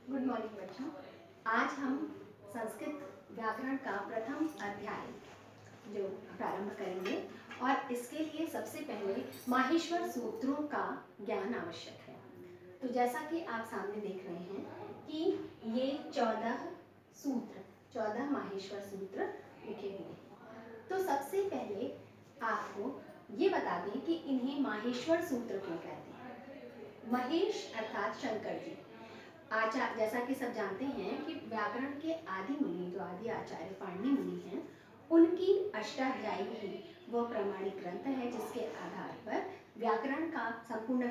Good morning बच्चों। आज हम संस्कृत व्याकरण का प्रथम अध्याय जो प्रारंभ करेंगे और इसके लिए सबसे पहले माहेश्वर सूत्रों का ज्ञान आवश्यक है। तो जैसा कि आप सामने देख रहे हैं कि ये 14 माहेश्वर सूत्र लिखे हुए हैं। तो सबसे पहले आपको ये बता दें कि इन्हें माहेश्वर सूत्र क्यों कहते हैं। महेश अर्थात शंकर जी, आचार्य, जैसा कि सब जानते हैं कि व्याकरण के आदि मुनि जो आदि आचार्य पाणिनि मुनि हैं, उनकी अष्टाध्यायी ही वह प्रमाणिक ग्रंथ है जिसके आधार पर व्याकरण का संपूर्ण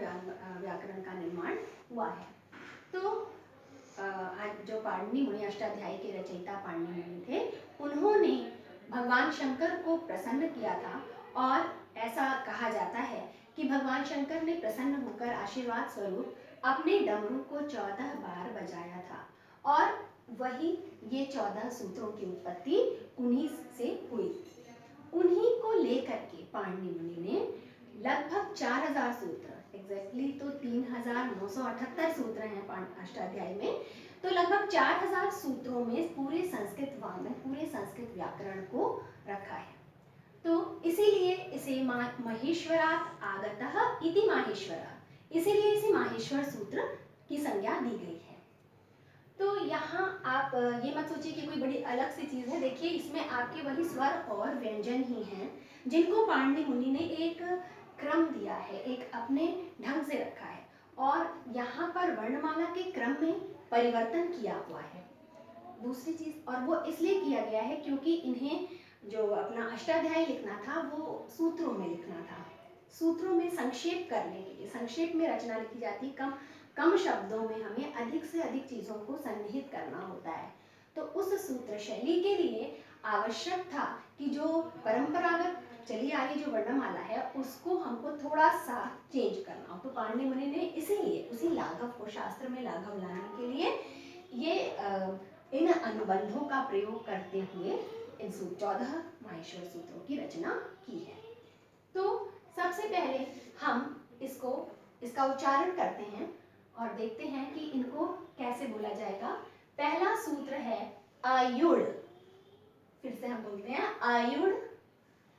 व्याकरण का निर्माण हुआ है। तो जो पाणिनि मुनि अष्टाध्यायी के रचयिता पाणिनि मुनि थे, उन्होंने भगवान शंकर को प्रसन्न किया था और ऐसा कहा जाता है कि भगवान शंकर ने प्रसन्न होकर आशीर्वाद स्वरूप अपने डमरू को 14 बार बजाया था और वही ये 14 सूत्रों की उत्पत्ति उन्हीं से हुई। उन्हीं को लेकर के पाणिनि मुनि ने लगभग 4000 सूत्र, एग्जैक्टली तो 3978 सूत्र हैं अष्टाध्यायी में, तो लगभग 4000 सूत्रों में पूरे संस्कृत वाङ्मय, पूरे संस्कृत व्याकरण को रखा है। तो इसीलिए इसे महेश्वरात् आगतः इति माहेश्वरः, इसीलिए इसे माहेश्वर सूत्र की संज्ञा दी गई है। तो यहाँ आप ये मत सोचिए कि कोई बड़ी अलग सी चीज़ है। देखिए, इसमें आपके वही स्वर और व्यंजन ही हैं जिनको पाणिनि मुनि ने एक क्रम दिया है, एक अपने ढंग से रखा है और यहाँ पर वर्णमाला के क्रम में परिवर्तन किया हुआ है। दूसरी चीज़, और वो इसलिए किया गया है क्योंकि इन्हें जो अपना अष्टाध्यायी लिखना था वो सूत्रों में लिखना था। सूत्रों में संक्षेप करने के लिए, संक्षेप में रचना लिखी जाती है, कम शब्दों में हमें अधिक से अधिक चीज़ों को सन्निहित करना होता है। तो उस सूत्र शैली के लिए आवश्यक था कि जो परंपरागत चली आ रही जो वर्णमाला है उसको हमको थोड़ा सा चेंज करना हो। तो पाणिनि मुनि ने इसीलिए उसी लाघव को, शास्त्र में लाघव लाने के लिए ये इन अनुबंधों का प्रयोग करते हुए इन 14 माहेश्वर सूत्रों की रचना की है। तो सबसे पहले हम इसका उच्चारण करते हैं और देखते हैं कि इनको कैसे बोला जाएगा। पहला सूत्र है आयुड़, फिर से हम बोलते हैं आयुड़।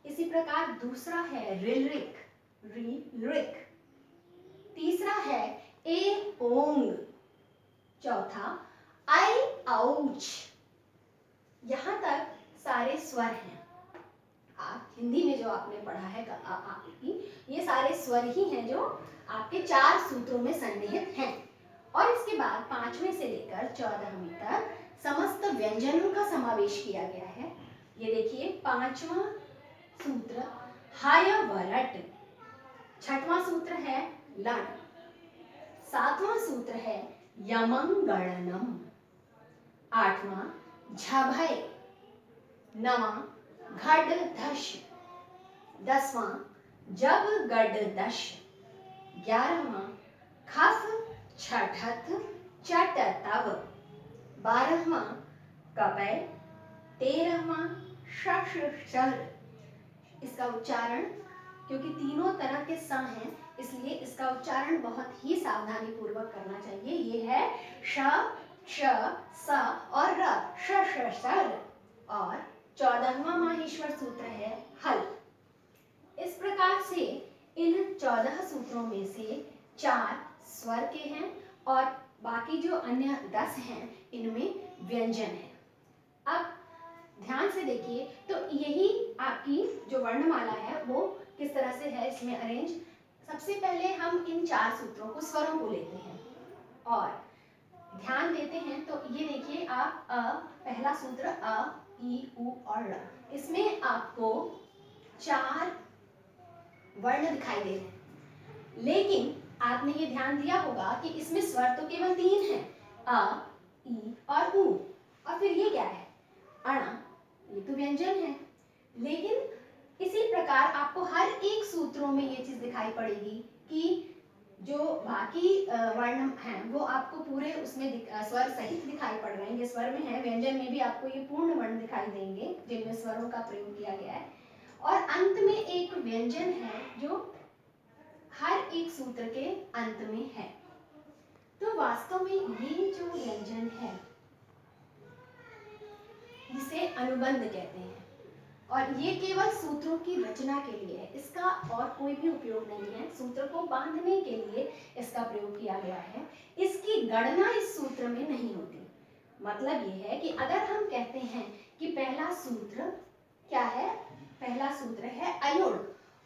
इसी प्रकार दूसरा है रिलरिक, रिलरिक। तीसरा है ए ओंग। चौथा आई आउच। यहाँ तक सारे स्वर हैं। आप हिंदी में जो आपने पढ़ा है ये सारे स्वर ही हैं जो आपके 4 सूत्रों में सन्निहित हैं। और इसके बाद 5वें से लेकर 14वें तक समस्त व्यंजनों का समावेश किया गया है। ये देखिए, 5वां सूत्र हायवरट, 6वां सूत्र है लण, 7वां सूत्र है यमंगणनम, 8वां झभय, 9वां घड़धश, 10वां जब गडदश, 11वां खफ छठथ चटतव, 12वां कपय, 13वां शशर। इसका उच्चारण, क्योंकि तीनों तरह के स हैं इसलिए इसका उच्चारण बहुत ही सावधानी पूर्वक करना चाहिए। ये है श, श, स और र, शशर। और 14वां माहेश्वर सूत्र है हल। इस प्रकार से इन 14 सूत्रों में से 4 स्वर के हैं और बाकी जो अन्य 10 हैं इनमें व्यंजन है। अब ध्यान से देखिए, तो यही आपकी जो वर्णमाला है वो किस तरह से है इसमें अरेंज। सबसे पहले हम इन 4 सूत्रों को, स्वरों को लेते हैं और ध्यान देते हैं। तो ये देखिए, आप पहला सूत्र अ, ई, उ और र, इसमें आपको 4 वर्ण दिखाई दे रहे हैं, लेकिन आपने ये ध्यान दिया होगा कि इसमें स्वर तो केवल 3 हैं, अ, ई और उ। और फिर ये क्या है, अण, ये तो व्यंजन है। लेकिन इसी प्रकार आपको हर एक सूत्रों में ये चीज दिखाई पड़ेगी कि जो बाकी वर्ण हैं वो आपको पूरे उसमें स्वर सहित दिखाई पड़ रहे हैं। ये स्वर में है, व्यंजन में भी आपको ये पूर्ण वर्ण दिखाई देंगे जिनमें स्वरों का प्रयोग किया गया है। और अंत में एक व्यंजन है जो हर एक सूत्र के अंत में है। तो वास्तव में ये जो व्यंजन है इसे अनुबंध कहते हैं और ये केवल सूत्रों की रचना के लिए है, इसका और कोई भी उपयोग नहीं है। सूत्र को बांधने के लिए इसका प्रयोग किया गया है, इसकी गणना इस सूत्र में नहीं होती। मतलब ये है कि अगर हम कहते हैं कि पहला सूत्र क्या है, पहला सूत्र है अयुण,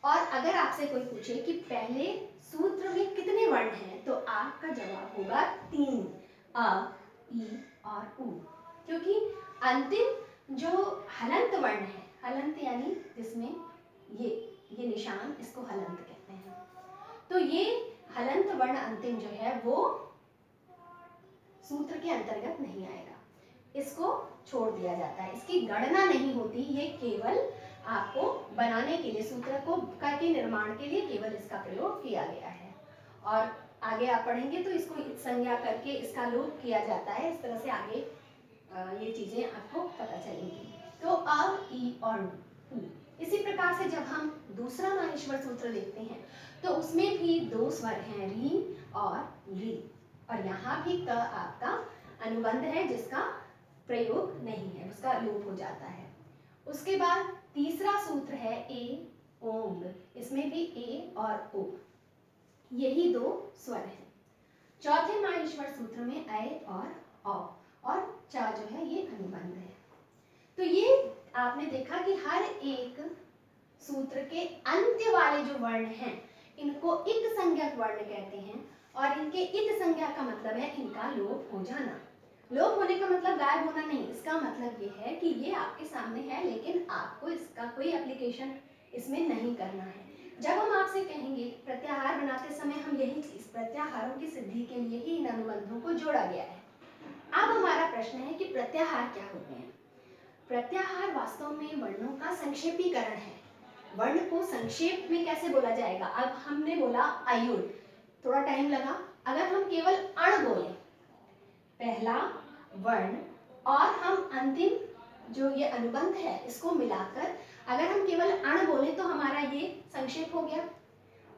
और अगर आपसे कोई पूछे कि पहले सूत्र में कितने वर्ण हैं तो आपका जवाब होगा 3, अ, ई और उ, क्योंकि अंतिम जो हलंत वर्ण है, हलंत यानी जिसमें ये निशान, इसको हलंत कहते हैं। तो ये हलंत वर्ण अंतिम जो है वो सूत्र के अंतर्गत नहीं आएगा, इसको छोड़ दिया जाता है, इसकी गणना नहीं होती। ये केवल आपको बनाने के लिए, सूत्र को के निर्माण के लिए केवल इसका प्रयोग किया गया है। और आगे आप पढ़ेंगे तो इसको संज्ञा करके इसका लोप किया जाता है। इस तरह से आगे ये चीजें आपको पता चलेंगी। तो अ, ई और उ। इसी प्रकार से जब हम दूसरा माहेश्वर सूत्र देखते हैं तो उसमें भी 2 स्वर हैं, री और ली, और यहाँ भी क आपका अनुबंध है जिसका प्रयोग नहीं है, उसका लोप हो जाता है। उसके बाद तीसरा सूत्र है ए, ओंग, इसमें भी ए और ओ, यही 2 स्वर हैं। चौथे माहेश्वर सूत्र में अय और चा जो है ये अनुबंध है। तो ये आपने देखा कि हर एक सूत्र के अंत्य वाले जो वर्ण हैं इनको इत संज्ञक वर्ण कहते हैं, और इनके इत संज्ञा का मतलब है इनका लोप हो जाना। लोप होने का मतलब गायब होना नहीं, इसका मतलब ये है कि ये आपके सामने है लेकिन आपको इसका कोई एप्लीकेशन इसमें नहीं करना है। जब हम आपसे कहेंगे प्रत्याहार बनाते समय हम यही चीज, प्रत्याहारों की सिद्धि के लिए ही इन अनुबंधों को जोड़ा गया है। अब हमारा प्रश्न है कि प्रत्याहार क्या होते हैं। प्रत्याहार वास्तव में वर्णों का संक्षेपीकरण है। वर्ण को संक्षेप में कैसे बोला जाएगा, अब हमने बोला अयुण, थोड़ा टाइम लगा। अगर हम केवल अण बोले, पहला वर्ण और हम अंतिम जो ये अनुबंध है इसको मिलाकर अगर हम केवल अण बोले तो हमारा ये संक्षेप हो गया।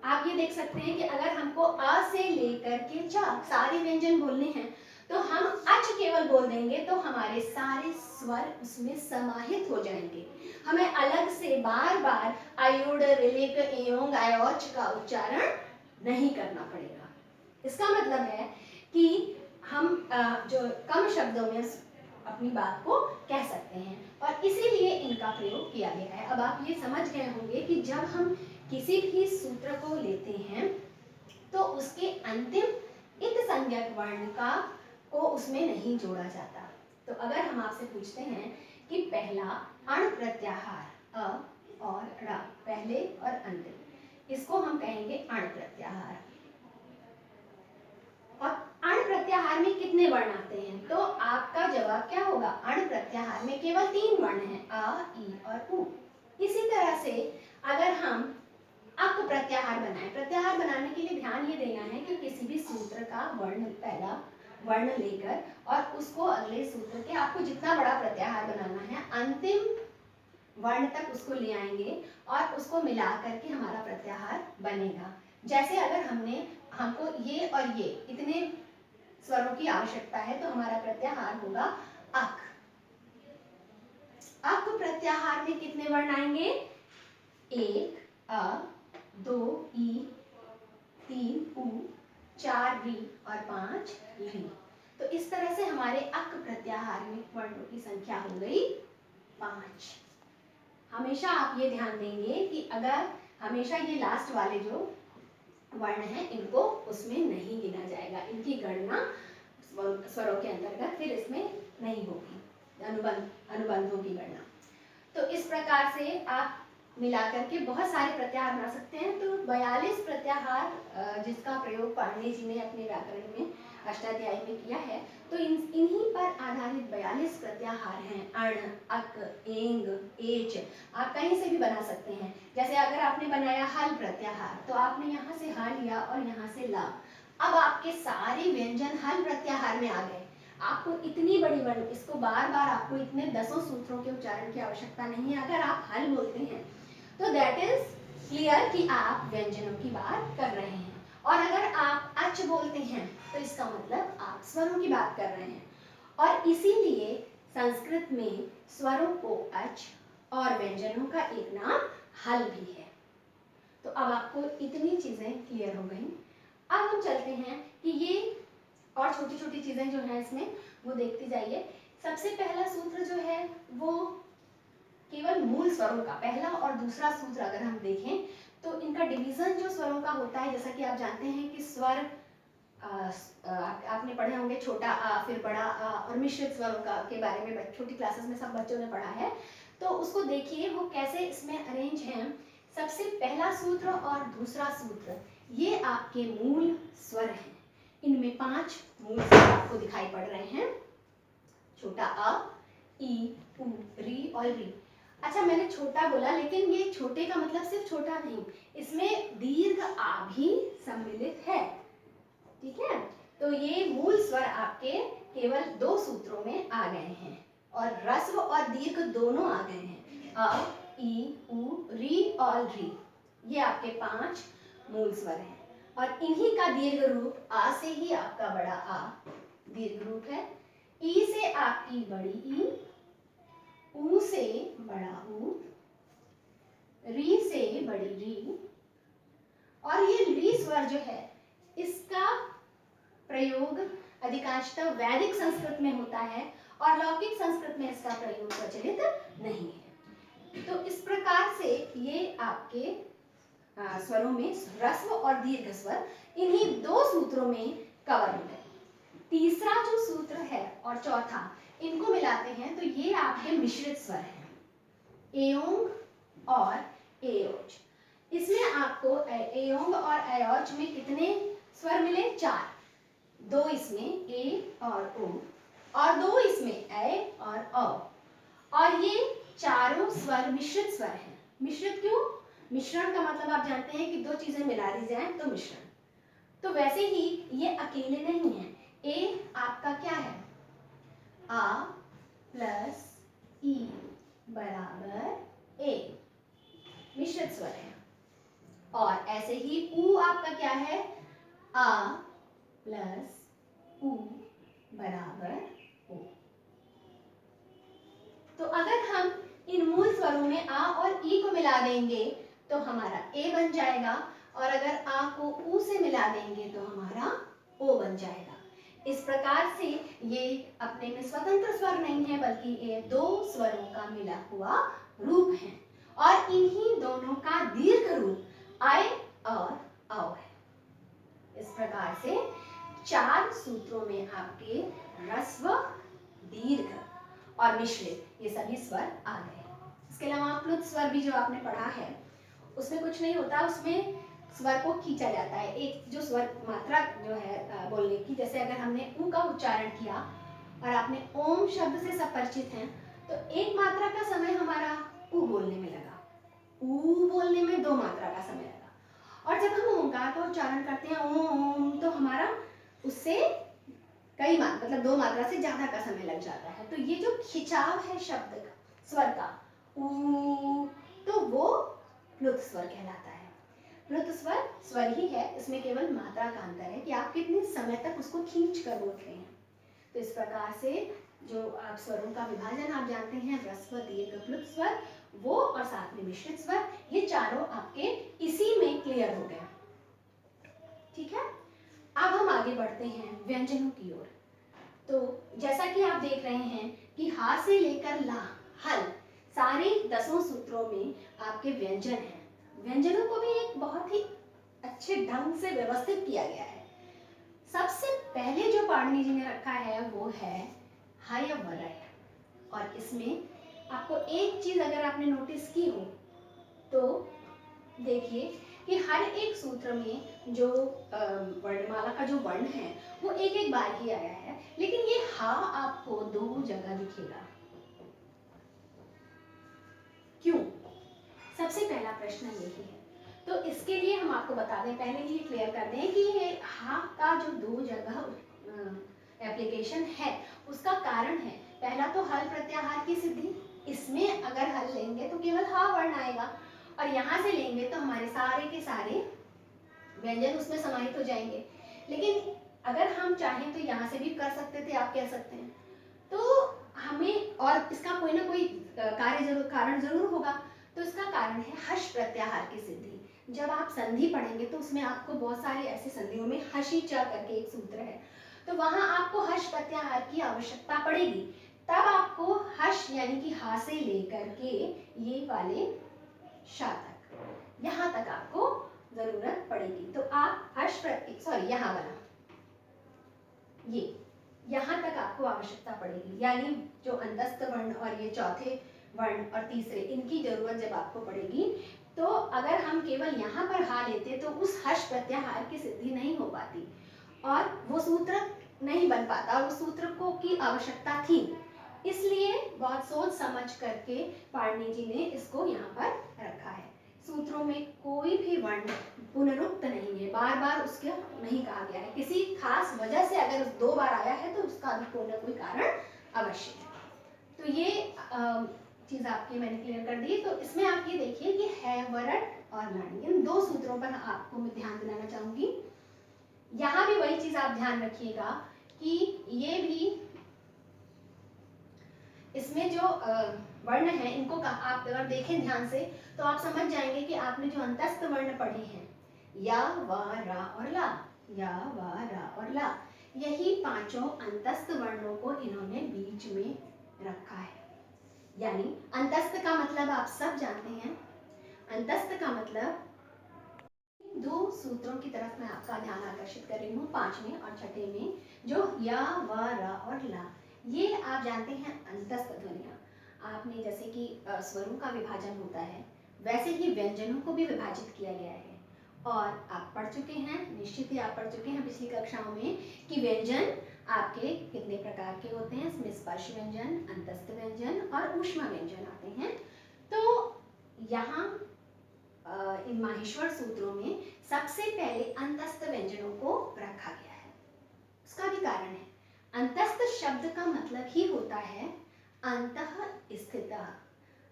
आप ये देख सकते हैं कि अगर हमको अ से लेकर के च सारे व्यंजन बोलने हैं तो हम अच केवल बोल देंगे तो हमारे सारे स्वर उसमें समाहित हो जाएंगे, हमें अलग से बार बार अयुड, रिलिक, एयोंग, आयोच का उच्चारण नहीं करना पड़ेगा। इसका मतलब है कि हम जो कम शब्दों में अपनी बात को कह सकते हैं और इसीलिए इनका प्रयोग किया गया है। अब आप ये समझ गए होंगे कि जब हम किसी भी सूत्र को लेते हैं तो उसके अंतिम इत संज्ञक वर्ण को उसमें नहीं जोड़ा जाता। तो अगर हम आपसे पूछते हैं कि पहला अण प्रत्याहार अ और ण, पहले और अंतिम, इसको हम कहेंगे अण प्रत्याहार। और अण प्रत्याहार में कितने वर्ण आते हैं तो आपका जवाब क्या होगा, अण प्रत्याहार में केवल 3 वर्ण हैं, अ, ई और उ। इसी तरह से अगर हम अक प्रत्याहार बनाएं, प्रत्याहार बनाने के लिए ध्यान ये देना है कि किसी भी सूत्र का वर्ण, पहला वर्ण लेकर और उसको अगले सूत्र के, आपको जितना बड़ा प्रत्याहार बनाना है अंतिम वर्ण तक उसको ले आएंगे और उसको मिला करके हमारा प्रत्याहार बनेगा। जैसे अगर हमको ये और ये इतने स्वरों की आवश्यकता है तो हमारा प्रत्याहार होगा अक। अक प्रत्याहार में कितने वर्ण आएंगे, 1 अ, 2 ई, 3 उ, 4 री और 5 ली। तो इस तरह से हमारे अक प्रत्याहार में वर्णों की संख्या हो गई 5। हमेशा आप ये ध्यान देंगे कि अगर हमेशा ये लास्ट वाले जो वर्ण हैं इनको उसमें नहीं गिना जाएगा, इनकी गणना स्वरों के अंतर्गत फिर इसमें नहीं होगी, अनुबंधों की गणना। तो इस प्रकार से आप मिलाकर के बहुत सारे प्रत्याहार बना सकते हैं। तो 42 प्रत्याहार जिसका प्रयोग पाणिनि जी ने अपने व्याकरण में अष्टाध्यायी में किया है, तो इन्हीं पर आधारित 42 प्रत्याहार हैं। अण, अक, एंग, एच, आप कहीं से भी बना सकते हैं। जैसे अगर आपने बनाया हल प्रत्याहार तो आपने यहाँ से ह लिया और यहाँ से ला, अब आपके सारे व्यंजन हल प्रत्याहार में आ गए। आपको इतनी बड़ी वर्ण, इसको बार बार आपको इतने 10 सूत्रों के उच्चारण की आवश्यकता नहीं है। अगर आप हल बोलते हैं तो दैट इज क्लियर कि आप व्यंजनों की बात कर रहे हैं। और अगर आप अच बोलते हैं तो इसका मतलब आप स्वरों की बात कर रहे हैं। और इसीलिए संस्कृत में स्वरों को अच और व्यंजनों का एक नाम हल भी है। तो अब आपको इतनी चीजें क्लियर हो गई। अब हम चलते हैं कि ये और छोटी छोटी चीजें जो हैं इसमें वो देखती जाइए। सबसे पहला सूत्र जो है वो केवल मूल स्वरों का, पहला और दूसरा सूत्र अगर हम देखें तो इनका डिवीजन जो स्वरों का होता है, जैसा कि आप जानते हैं कि स्वर आपने पढ़े होंगे छोटा आ, फिर बड़ा आ और मिश्रित स्वरों का के बारे में छोटी क्लासेस में सब बच्चों ने पढ़ा है। तो उसको देखिए वो कैसे इसमें अरेंज हैं। सबसे पहला सूत्र और दूसरा सूत्र ये आपके मूल स्वर हैं। इनमें 5 मूल स्वर आपको दिखाई पड़ रहे हैं, छोटा अ, ई, उ, री और री। अच्छा, मैंने छोटा बोला, लेकिन ये छोटे का मतलब सिर्फ छोटा नहीं, इसमें दीर्घ आ भी सम्मिलित है। ठीक है, तो ये मूल स्वर आपके केवल 2 सूत्रों में आ गए हैं और ह्रस्व और दीर्घ दोनों आ गए हैं। अ, ई, उ, री और री, ये आपके 5 मूल स्वर हैं और इन्हीं का दीर्घ रूप आ से ही आपका बड़ा आ दीर्घ रूप है, ई से आपकी बड़ी ई, उ से बड़ा उ, री से बड़ी री। और ये री स्वर जो है इसका प्रयोग अधिकांशतः वैदिक संस्कृत में होता है और लौकिक संस्कृत में इसका प्रयोग प्रचलित नहीं है। तो इस प्रकार से ये आपके स्वरों में ह्रस्व और दीर्घ स्वर इन्हीं 2 सूत्रों में कवर होते हैं। तीसरा जो सूत्र है और चौथा, इनको मिलाते हैं तो ये आपके मिश्रित स्वर हैं, एओंग और एओज। इसमें आपको एओंग और एओज में कितने स्वर मिले? 4। 2 इसमें ए और ओ और 2 इसमें ए और अ। और ये चारों स्वर मिश्रित स्वर हैं। मिश्रित क्यों? मिश्रण का मतलब आप जानते हैं कि 2 चीजें मिला दी जाए तो मिश्रण। तो वैसे ही ये अकेले नहीं है। ए आपका क्या है? आ प्लस ई बराबर ए, मिश्रित स्वर है। और ऐसे ही उ आपका क्या है? आ प्लस उ बराबर ओ। तो अगर हम इन मूल स्वरों में आ और ई को मिला देंगे तो हमारा ए बन जाएगा, और अगर आ को उ से मिला देंगे तो हमारा ओ बन जाएगा। इस प्रकार से ये अपने में स्वतंत्र स्वर नहीं है, बल्कि ये 2 स्वरों का मिला हुआ रूप है और इन्हीं दोनों का दीर्घ रूप आय और औ है। इस प्रकार से 4 सूत्रों में आपके ह्रस्व, दीर्घ और मिश्रित ये सभी स्वर आ गए। इसके अलावा प्लुत स्वर भी जो आपने पढ़ा है उसमें कुछ नहीं होता, उसमें स्वर को खींचा जाता है। एक जो स्वर मात्रा जो है बोलने की, जैसे अगर हमने उ का उच्चारण किया और आपने ओम शब्द से सब परिचित हैं, तो 1 मात्रा का समय हमारा उ बोलने में लगा, उ बोलने में 2 मात्रा का समय लगा। और जब हम ओंकार का उच्चारण करते हैं ओम, तो हमारा उससे कई मतलब 2 मात्रा से ज्यादा का समय लग जाता है। तो ये जो खिंचाव है शब्द का, स्वर का, उ, तो वो प्लुत स्वर कहलाता है। प्लुत स्वर स्वर ही है, इसमें केवल मात्रा का अंतर है कि आप कितने समय तक उसको खींच कर बोल रहे हैं। तो इस प्रकार से जो आप स्वरों का विभाजन आप जानते हैं, ह्रस्व, दीर्घ, प्लुत स्वर, वो और साथ में मिश्रित स्वर, ये चारों आपके इसी में क्लियर हो गए। ठीक है, अब हम आगे बढ़ते हैं व्यंजनों की ओर। तो जैसा कि आप देख रहे हैं कि हा से लेकर ला, हल, सारे 10 सूत्रों में आपके व्यंजन हैं। व्यंजनों को भी एक बहुत ही अच्छे ढंग से व्यवस्थित किया गया है। सबसे पहले जो पाणिनि जी ने रखा है वो है हयवरट। और इसमें आपको एक चीज अगर आपने नोटिस की हो तो देखिए कि हर एक सूत्र में जो वर्णमाला का जो वर्ण है वो एक बार ही आया है, लेकिन ये हा आपको 2 जगह दिखेगा। क्यों? सबसे पहला प्रश्न यही है। तो इसके लिए हम आपको बता दें, पहले ही क्लियर कर दें कि ये हा का जो 2 जगह एप्लीकेशन है उसका कारण है, पहला तो हल प्रत्याहार की सिद्धि। इसमें अगर हल लेंगे तो केवल हा वर्ण आएगा, और यहाँ से लेंगे तो हमारे सारे के सारे व्यंजन उसमें समाहित हो जाएंगे। लेकिन अगर हम चाहें तो यहाँ से भी कर सकते थे, आप कह सकते हैं। तो हमें और इसका कोई ना कोई कारण जरूर होगा। तो इसका कारण है हश प्रत्याहार की सिद्धि। जब आप संधि पढ़ेंगे तो उसमें आपको बहुत सारी ऐसी संधियों में हशी च करके एक सूत्र है, तो वहां आपको हश प्रत्याहार की आवश्यकता पड़ेगी। तब आपको हश यानी कि हा से लेकर के ये वाले शा तक, यहाँ तक आपको जरूरत पड़ेगी। तो आप हश यहाँ वाला ये यहाँ तक आपको आवश्यकता पड़ेगी, यानी जो अंतस्थ वर्ण और ये चौथे वर्ण और तीसरे, इनकी जरूरत जब आपको पड़ेगी। तो अगर हम केवल यहाँ पर हा लेते तो उस हश प्रत्याहार की सिद्धि नहीं हो पाती और वो सूत्र नहीं बन पाता, और उस सूत्र को की आवश्यकता थी। इसलिए बहुत सोच समझ करके पाणिनि जी ने इसको यहाँ पर रखा है। सूत्रों में कोई भी वर्ण पुनरुक्त नहीं है, बार बार उसके नहीं कहा गया है। किसी खास वजह से अगर 2 बार आया है तो उसका भी कोई ना कोई कारण अवश्य है। तो ये चीज आपकी मैंने क्लियर कर दी। तो इसमें आप ये देखिए कि है, वरट और लण, इन 2 सूत्रों पर आपको मैं ध्यान दिलाना चाहूंगी। यहाँ भी वही चीज आप ध्यान रखिएगा कि ये भी इसमें जो वर्ण है इनको आप अगर देखें ध्यान से तो आप समझ जाएंगे कि आपने जो अंतस्थ वर्ण पढ़े हैं, या, वा, रा और ला, या, वा, रा और ला, यही 5 अंतस्थ वर्णों को इन्होंने बीच में रखा है। यानी अंतस्थ का मतलब आप सब जानते हैं। अंतस्थ का मतलब 2 सूत्रों की तरफ मैं आपका ध्यान आकर्षित कर रही हूँ, 5वें और 6ठे में, जो या, वा, रा और ला, ये आप जानते हैं अंतस्थ ध्वनियाँ। आपने जैसे कि स्वरों का विभाजन होता है, वैसे ही व्यंजनों को भी विभाजित किया गया है। और आप पढ़ चुके हैं, निश्चित ही आप पढ़ चुके हैं पिछली कक्षाओं में, कि व्यंजन आपके कितने प्रकार के होते हैं। इसमें स्पर्श व्यंजन, अंतस्थ व्यंजन और ऊष्मा व्यंजन आते हैं। तो यहाँ इन माहेश्वर सूत्रों में सबसे पहले अंतस्थ व्यंजनों को रखा गया है। उसका भी कारण है। अंतस्थ शब्द का मतलब ही होता है अंतः स्थित।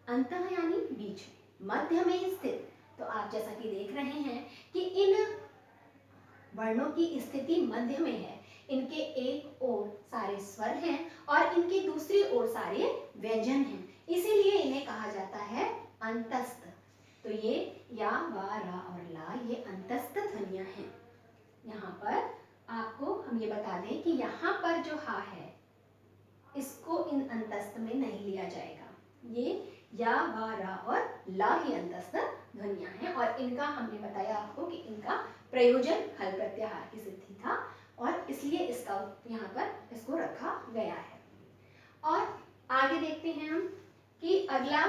अंतः यानी बीच में, मध्य में स्थित। तो आप जैसा कि देख रहे हैं कि इन वर्णों की स्थिति मध्य में है। इनके एक ओर सारे स्वर हैं और इनकी दूसरी ओर सारे व्यंजन हैं, इसीलिए इन्हें कहा जाता है अंतस्थ। तो ये या, वा, रा और ला, ये अंतस्थ ध्वनियां हैं। यहाँ पर आपको हम ये बता दें कि यहाँ पर जो हा है इसको इन अंतस्थ में नहीं लिया जाएगा। ये या, वा, रा और ला ही अंतस्थ ध्वनियां हैं, और इनका हमने बताया आपको कि इनका प्रयोजन हल प्रत्याहार की सिद्धि था, और इसलिए इसका यहाँ पर इसको रखा गया है। और आगे देखते हैं हम कि अगला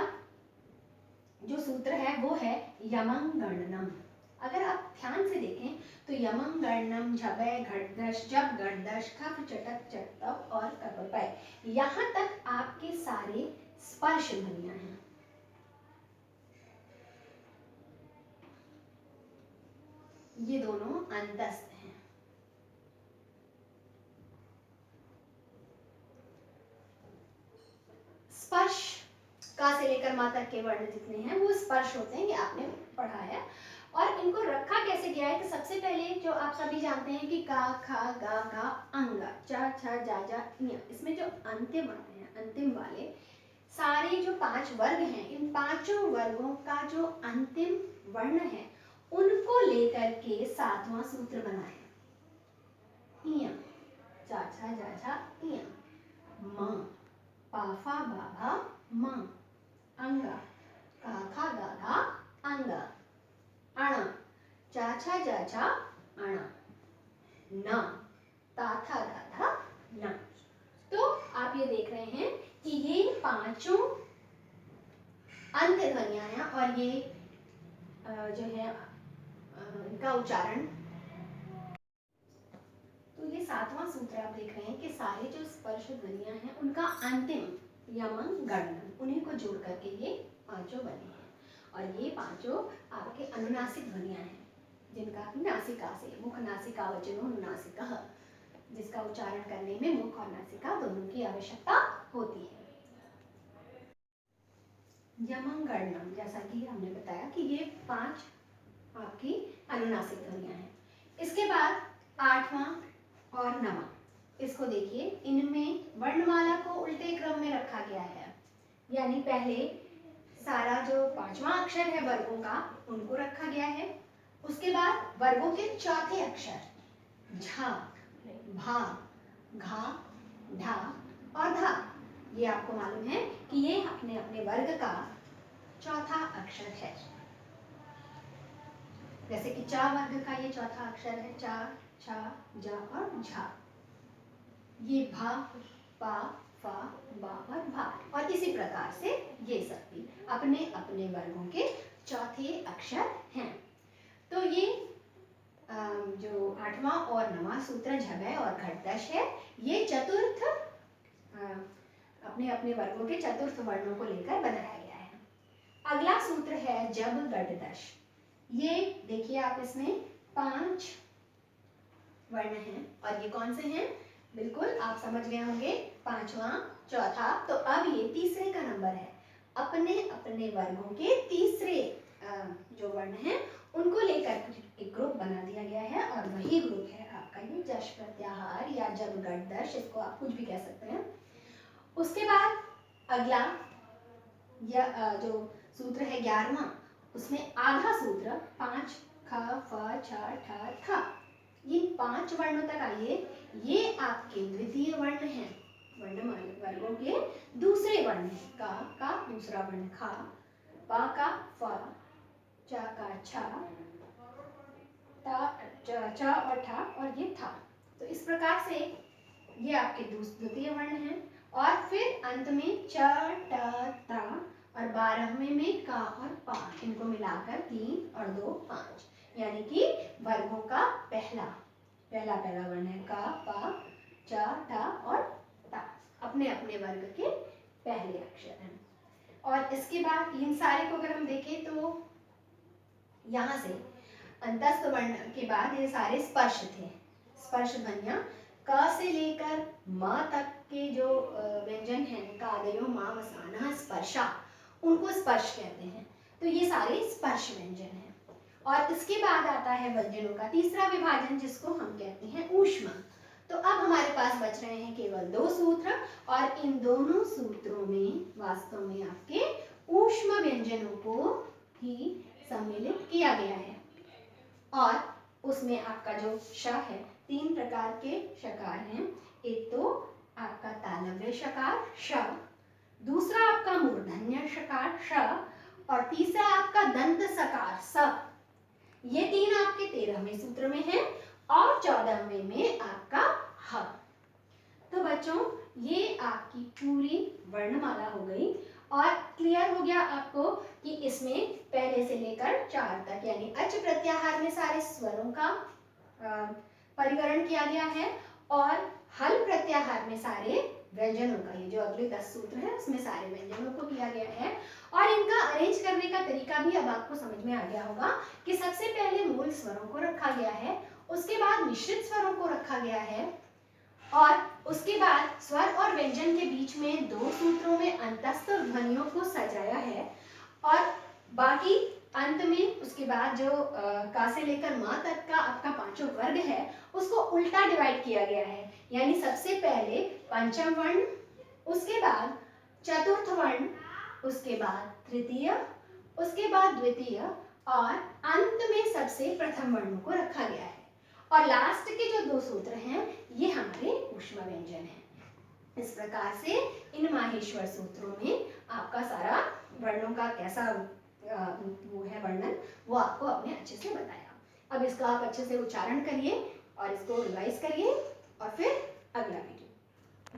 जो सूत्र है वो है यमं गणनम। अगर आप ध्यान से देखें तो यमं गणनम, झबय, घटदश, जब, गणदश, खप, चटक, चटतप और कपपय, यहाँ तक आपके सारे स्पर्श ध्वनियां हैं। ये दोनों अंतस्थ हैं। स्पर्श का से लेकर मा तक के वर्ण जितने हैं वो स्पर्श होते हैं, ये आपने पढ़ा है। और इनको रखा कैसे गया है कि सबसे पहले जो आप सभी जानते हैं कि का, खा, गा, घा, अंग, चा, छा, जा, जा, ञ, इसमें जो अंतिम वर्ण है, अंतिम वाले सारे जो 5 वर्ग हैं, इन 5 वर्गों का जो अंतिम वर्ण है उनको लेकर के 7वां सूत्र बना है। इया, चा, छा, जा, झा, इया, म, पा, फा, बा, भा, म, अंगा, का, खा, गा, घा, अंग, अण, चा, छा, जा, झा, अण, न, ता, था, धा, धा, न। तो आप ये देख रहे हैं कि ये 5 अंत्य ध्वनियां हैं, और ये जो है इनका उच्चारण, तो ये 7वां सूत्र आप देख रहे हैं कि सारे जो स्पर्श ध्वनियां हैं उनका अंतिम यमं गणनम, उन्हीं को जोड़ करके ये 5 बने हैं। और ये 5 आपके अनुनासिक ध्वनियां हैं, जिनका नासिका से, मुख नासिका वचनो अनुनासिकः, जिसका उच्चारण करने में मुख और नासिका दोनों की आवश्यकता होती है। यमं गणनम, जैसा कि हमने बताया कि ये 5 आपकी अनुनासिक ध्वनियां हैं। इसके बाद 8वां और नमा। इसको देखिए, इनमें वर्णमाला को उल्टे क्रम में रखा गया है, यानी पहले सारा जो पांचवा अक्षर है वर्गों का उनको रखा गया है, उसके बाद वर्गों के चौथे अक्षर झा, भा, घा, ढा और धा, ये आपको मालूम है कि ये अपने अपने वर्ग का चौथा अक्षर है। जैसे कि चा वर्ग का ये चौथा अक्षर है, चा, छा, जा और झा। ये भा, पा, फा, बा और भा, और इसी प्रकार से ये सब भी अपने अपने वर्गों के चौथे अक्षर हैं। तो ये जो आठवां और नवां सूत्र झगय और घटदश है, ये चतुर्थ अपने अपने वर्गों के चतुर्थ वर्णों को लेकर बनाया गया है। अगला सूत्र है जब गडदश। ये देखिए आप, इसमें 5 वर्ण हैं और ये कौन से हैं, बिल्कुल आप समझ गए होंगे, पांचवा, चौथा। तो अब ये तीसरे का नंबर है। अपने अपने वर्गों के तीसरे जो वर्ण हैं उनको लेकर एक ग्रुप बना दिया गया है और वही ग्रुप है आपका ये जश प्रत्याहार या जब गडदश, इसको आप कुछ भी कह सकते हैं। उसके बाद अगला जो सूत्र है 11वां, उसमें आधा सूत्र 5 ख, फ, छ, ठ, थ, इन 5 वर्णों तक आइए। ये आपके द्वितीय वर्ण हैं, वर्गों के दूसरे वर्ण हैं। का दूसरा वर्ण खा, पा का फ, चा का छा, चा और ठा और ये था। तो इस प्रकार से ये आपके द्वितीय वर्ण हैं। और फिर अंत में च, ट, ता और 12वें में का और पा, इनको मिलाकर 3 और 2 5, यानी कि वर्गों का पहला वर्ण है का, पा, च, टा और ता, अपने अपने वर्ग के पहले अक्षर हैं। और इसके बाद इन सारे को अगर हम देखें तो यहाँ से अंतस्थ वर्ण के बाद ये सारे स्पर्श थे, स्पर्श ध्वनियां। क से लेकर म तक के जो व्यंजन हैं, कादयो, मा, वसाना, स्पर्शा, उनको स्पर्श कहते हैं। तो ये सारे स्पर्श व्यंजन हैं। और इसके बाद आता है व्यंजनों का तीसरा विभाजन, जिसको हम कहते हैं ऊष्मा। तो अब हमारे पास बच रहे हैं केवल 2 सूत्र, और इन दोनों सूत्रों में वास्तव में आपके ऊष्म व्यंजनों को ही सम्मिलित किया गया है। और उसमें आपका जो श है, 3 प्रकार के शकार हैं। एक तो आपका तालव्य शकार श, दूसरा आपका मूर्धन्य शकार श, और तीसरा आपका दंत सकार स। ये 3 आपके 13वें सूत्र में हैं और 14वें में आपका ह। तो बच्चों, ये आपकी पूरी वर्णमाला हो गई और क्लियर हो गया आपको कि इसमें पहले से लेकर 4 तक, यानी अच प्रत्याहार में सारे स्वरों का परिकरण किया गया है, और हल प्रत्याहार में सारे व्यंजनों का, ये जो अगले 10 सूत्र है उसमें सारे व्यंजनों को किया गया है। और इनका अरेंज करने का तरीका भी अब आपको समझ में आ गया होगा कि सबसे पहले मूल स्वरों को रखा गया है, उसके बाद मिश्रित स्वरों को रखा गया है, और उसके बाद स्वर और व्यंजन के बीच में 2 सूत्रों में अंतस्थ ध्वनियों को सजाया है, और बाकी अंत में उसके बाद जो का से लेकर मा तक का आपका पांचों वर्ग है उसको उल्टा डिवाइड किया गया है। यानी सबसे पहले पंचम वर्ण, उसके बाद चतुर्थ वर्ण, उसके बाद तृतीय, उसके बाद द्वितीय, और अंत में सबसे प्रथम वर्णों को रखा गया है। और लास्ट के जो 2 सूत्र हैं ये हमारे ऊष्मा व्यंजन हैं। इस प्रकार से इन माहेश्वर सूत्रों में आपका सारा वर्णों का कैसा वो है वर्णन, वो आपको अपने अच्छे से बताया। अब इसका आप अच्छे से उच्चारण करिए और इसको रिवाइज करिए, और फिर अगला वीडियो